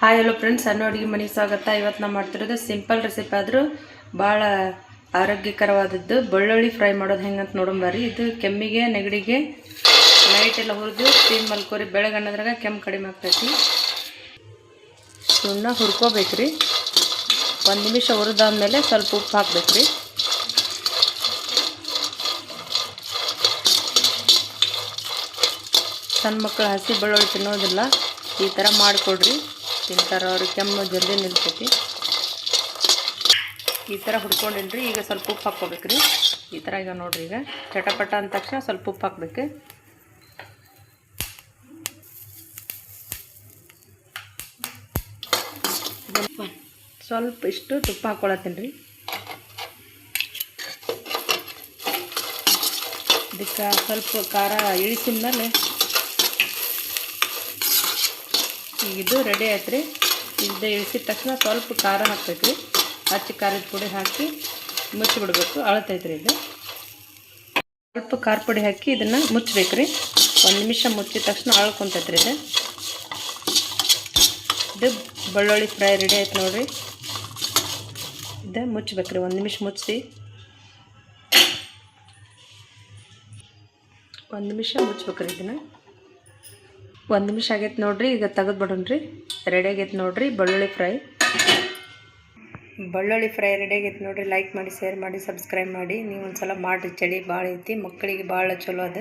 Hi hello friends, ಸಣ್ಣ ಅಡುಗೆ ಮನೆಗೆ ಸ್ವಾಗತ. ಇವತ್ತು ನಾವು ಮಾಡ್ತಿರೋದು ಸಿಂಪಲ್ ರೆಸಿಪಿ ಆದರೂ ಭಾಳ ಆರೋಗ್ಯಕರವಾದದ್ದು ಬೆಳ್ಳುಳ್ಳಿ ಫ್ರೈ ಮಾಡೋದು ಹೆಂಗಂತ ನೋಡೋಂಬರ್ರಿ. ಇದು ಕೆಮ್ಮಿಗೆ ನೆಗಡಿಗೆ ನೈಟೆಲ್ಲ ಹುರಿದು ಸ್ಟೀಮ್ ಮಲ್ಕೋರಿ, ಬೆಳಗನ್ನದ್ರಾಗ ಕೆಮ್ಮು ಕಡಿಮೆ ಆಗ್ತೈತಿ. ಇವನ್ನ ಹುರ್ಕೋಬೇಕ್ರಿ. 1 ನಿಮಿಷ ಹುರಿದಾದ್ಮೇಲೆ ಸ್ವಲ್ಪ ಉಪ್ಪು ಹಾಕ್ಬೇಕ್ರಿ. ಸಣ್ಣ ಮಕ್ಕಳು ಹಸಿ ಬೆಳ್ಳುಳ್ಳಿ ತಿನ್ನೋದಿಲ್ಲ, ಈ ಥರ ಮಾಡಿಕೊಡ್ರಿ, ತಿಂತಾರೆ. ಅವ್ರು ಕೆಮ್ಮು ಜಲ್ದಿ ನಿಲ್ತೈತಿ. ಈ ಥರ ಹುಡ್ಕೊಂಡಿನ್ರಿ. ಈಗ ಸ್ವಲ್ಪ ಉಪ್ಪು ಹಾಕ್ಕೋಬೇಕ್ರಿ. ಈ ಥರ ಈಗ ನೋಡ್ರಿ, ಈಗ ಚಟಪಟ ಅಂದ ತಕ್ಷಣ ಸ್ವಲ್ಪ ಉಪ್ಪು ಹಾಕ್ಬೇಕು. ಸ್ವಲ್ಪ ಇಷ್ಟು ತುಪ್ಪ ಹಾಕ್ಕೊಳತ್ತೀನಿ ರೀ. ಇದಕ್ಕೆ ಸ್ವಲ್ಪ ಖಾರ ಇಳಿಸಿದ ಮೇಲೆ ಈಗ ಇದು ರೆಡಿ ಆಯ್ತು ರೀ. ಇದು ಇಳಿಸಿದ ತಕ್ಷಣ ಸ್ವಲ್ಪ ಖಾರ ಹಾಕ್ಬೇಕು ರೀ. ಹಚ್ಚಿ ಖಾರದ ಪುಡಿ ಹಾಕಿ ಮುಚ್ಚಿಬಿಡ್ಬೇಕು. ಅಳತೈತೆ ರೀ. ಇದು ಸ್ವಲ್ಪ ಖಾರ ಪುಡಿ ಹಾಕಿ ಇದನ್ನು ಮುಚ್ಚಬೇಕು ರೀ. 1 ನಿಮಿಷ ಮುಚ್ಚಿದ ತಕ್ಷಣ ಅಳ್ಕೊಂತೈತೆ ರೀ. ಇದು ಬೆಳ್ಳುಳ್ಳಿ ಫ್ರೈ ರೆಡಿ ಆಯ್ತು ನೋಡಿರಿ. ಇದು ಮುಚ್ಚಬೇಕು ರೀ. 1 ನಿಮಿಷ ಮುಚ್ಚಿಸಿ 1 ನಿಮಿಷ ಮುಚ್ಬೇಕು ರೀ. ಇದನ್ನು 1 ನಿಮಿಷ ಆಗೈತೆ ನೋಡಿರಿ. ಈಗ ತೆಗೆದು ಬಿಡೋಣ್ರಿ. ರೆಡಿ ಆಗೈತೆ ನೋಡಿರಿ ಬೆಳ್ಳುಳ್ಳಿ ಫ್ರೈ. ರೆಡಿ ಆಗೈತೆ ನೋಡಿರಿ. ಲೈಕ್ ಮಾಡಿ, ಶೇರ್ ಮಾಡಿ, ಸಬ್ಸ್ಕ್ರೈಬ್ ಮಾಡಿ. ನೀವು ಒಂದು ಸಲ ಮಾಡಿರಿ. ಚಳಿ ಭಾಳ ಐತಿ, ಮಕ್ಕಳಿಗೆ ಭಾಳ ಚಲೋ ಅದ.